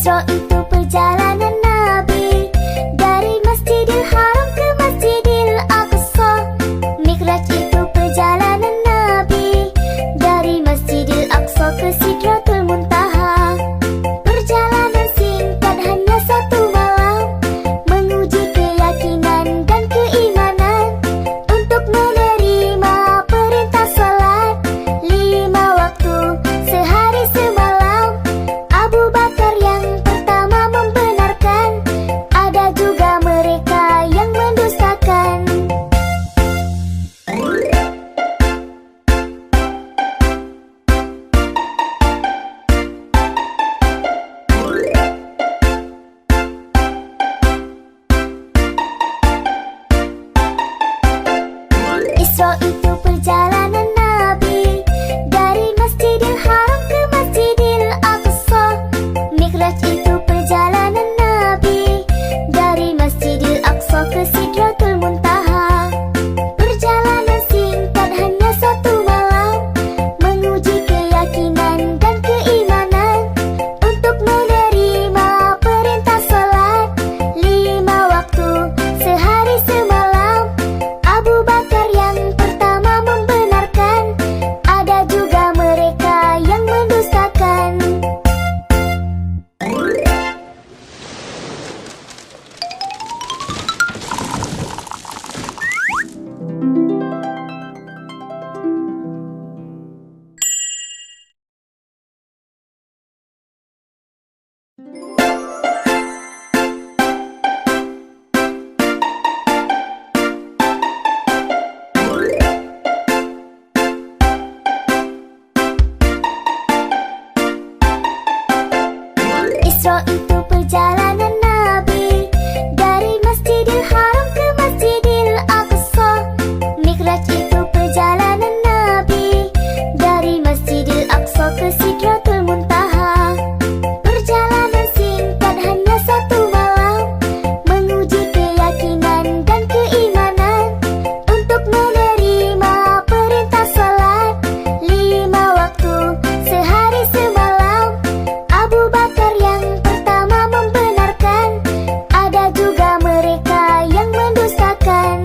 Isra itu perjalanan Nabi dari Masjidil Haram ke Masjidil Aqsa. Mi'raj itu perjalanan Nabi dari Masjidil Aqsa ke Sidratul Muntaha. Perjalanan singkat hanya satu malam, menguji keyakinan dan keimanan untuk menerima perintah salat 5 waktu sehari semalam. Abu Bakar yang pertama membenarkan, ada juga mereka yang mendustakan. Isra itu perjalanan Nabi dari Masjidil Haram ke Masjidil Aqsa. Mi'raj itu perjalanan Nabi dari Masjidil Aqsa ke Sidratul Muntaha. Perjalanan singkat hanya satu malam, menguji keyakinan dan keimanan untuk menerima perintah salat 5 waktu sehari semalam. Abu Bakar yang pertama membenarkan, ada juga mereka yang mendustakan. Isra itu perjalanan Nabi dari Masjidil Haram ke Masjidil Aqsa. Mi'raj itu perjalanan Nabi dari Masjidil Aqsa ke Sidratul Muntaha. Perjalanan singkat hanya satu malam, menguji keyakinan dan keimanan untuk menerima perintah salat 5 waktu sehari semalam. Abu Bakar yang pertama membenarkan, ada juga mereka yang mendustakan.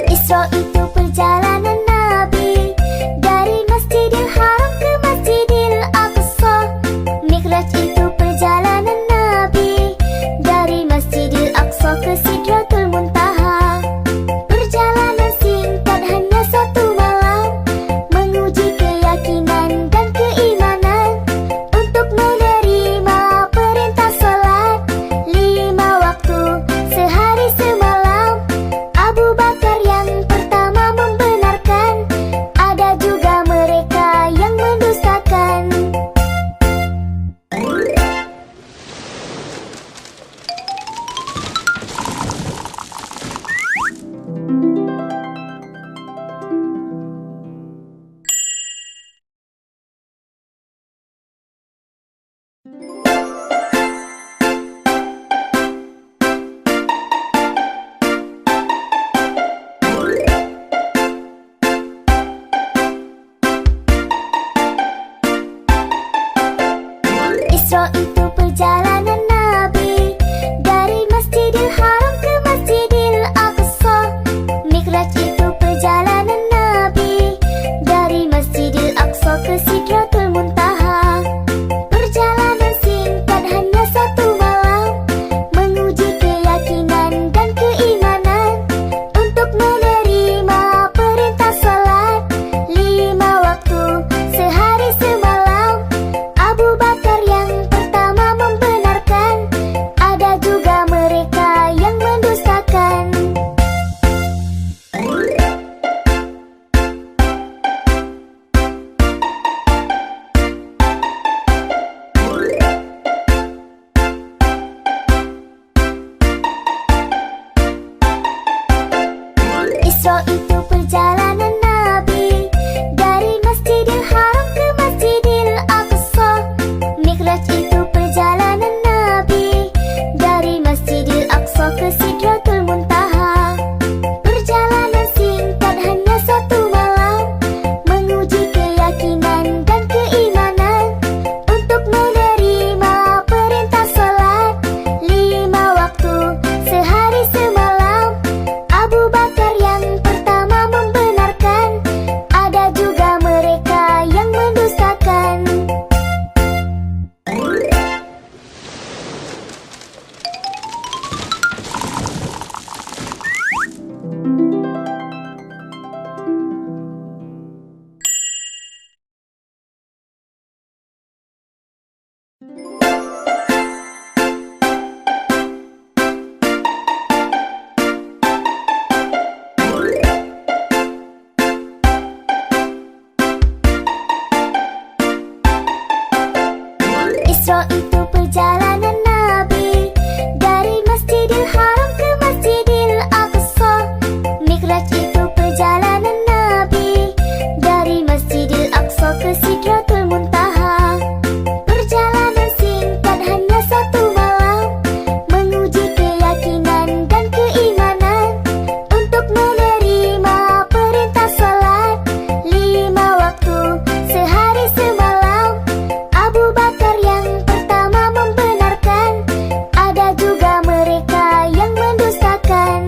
Isra itu perjalanan Nabi dari Masjidil Haram ke Masjidil Aqsa. Mi'raj itu perjalanan Nabi dari Masjidil Aqsa ke Sidratul Muntaha. Perjalanan singkat hanya satu malam, menguji keyakinan dan keimanan untuk menerima perintah salat 5 waktu sehari semalam. Abu Bakar yang pertama membenarkan, ada juga mereka yang mendustakan. Isra itu perjalanan Nabi dari Masjidil Haram ke Masjidil Aqsa. Mi'raj itu perjalanan Nabi dari Masjidil Aqsa ke Sidratul Muntaha. Perjalanan singkat hanya satu malam, menguji keyakinan dan keimanan untuk menerima perintah salat 5 waktu sehari semalam. Abu Bakar yang pertama membenarkan, Isra itu perjalanan Nabi dari Masjidil Haram ke Masjidil Aqsa. Mikraj itu perjalanan Nabi dari Masjidil Aqsa ke Sidratul Muntaha. Perjalanan singkat hanya satu malam, menguji keyakinan dan keimanan untuk menerima perintah salat 5 waktu sehari semalam. Abu Bakar yang pertama membenarkan, ada juga mereka yang mendustakan.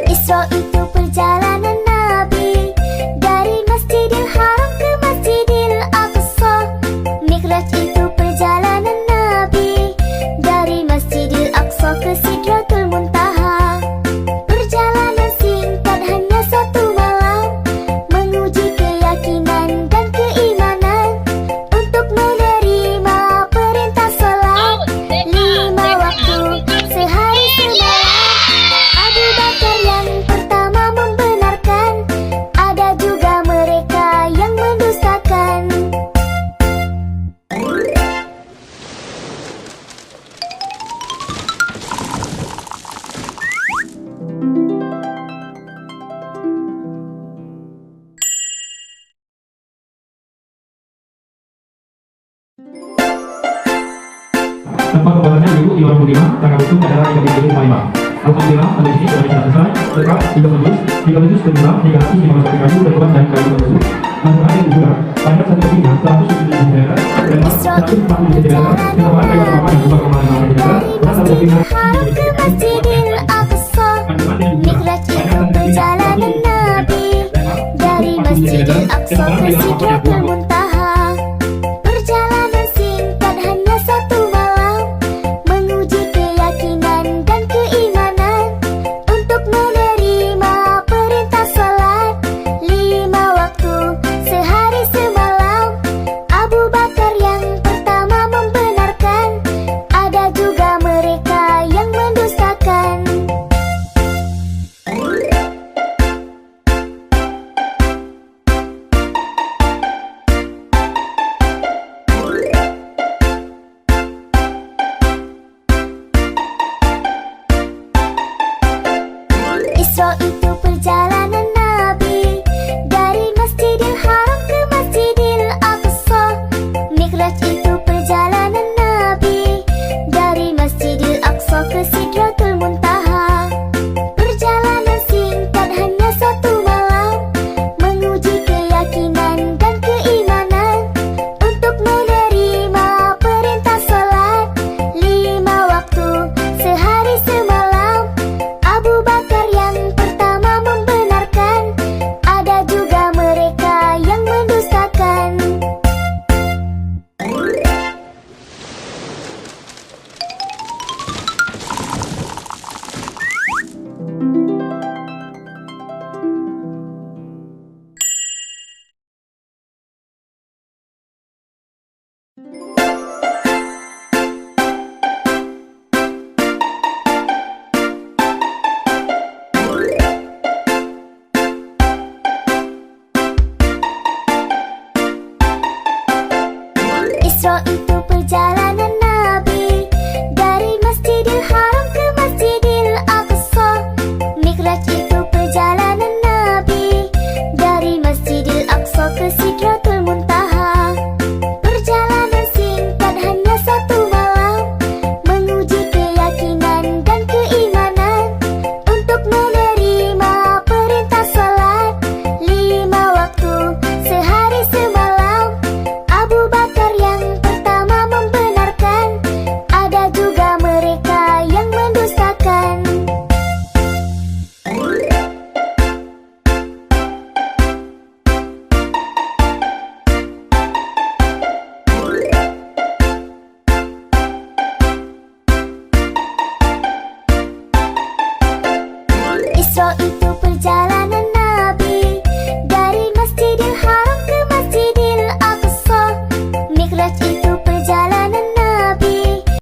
Isra itu perjalanan Nabi dari Masjidil Haram ke Masjidil Aqsa. Mikraj itu perjalanan Nabi dari Masjidil Aqsa ke Sidratul Muntaha. Perjalanan singkat hanya satu malam, menguji keyakinan dan keimanan untuk menerima perintah salat 5 waktu sehari semalam. Abu Bakar yang pertama membenarkan, ada juga mereka yang mendustakan. Tempat pembuatannya Minggu 25 tanggal 7 adalah 30 Maimah. Alhamdulillah sampai sini sudah bisa selesai. Lengkap 3 juz kedua 3 ratus 5 kayu terbuat dari kayu tersebut. Manfaat yang juga panjang satu kakinya 170 cm, lebar 140 cm, ketebalan kayu apa yang 2,5 cm, berat satu kakinya Haram ke Masjidil Aqsa. Mikraj itu perjalanan Nabi dari Masjidil Aqsa ke Sidratul Muntaha. Perjalanan singkat hanya satu malam, menguji keyakinan dan keimanan untuk menerima perintah salat 5 waktu sehari semalam. Abu Bakar yang pertama membenarkan, ada juga mereka yang mendustakan. Isra itu perjalanan Nabi dari Masjidil Haram ke Masjidil Aqsa. Mikraj itu perjalanan Nabi dari Masjidil Aqsa ke Sidratul Muntaha. Perjalanan singkat hanya satu malam, menguji keyakinan dan keimanan untuk menerima perintah salat 5 waktu sehari semalam. Abu Bakar yang pertama membenarkan, ada juga mereka yang mendustakan. Isra itu perjalanan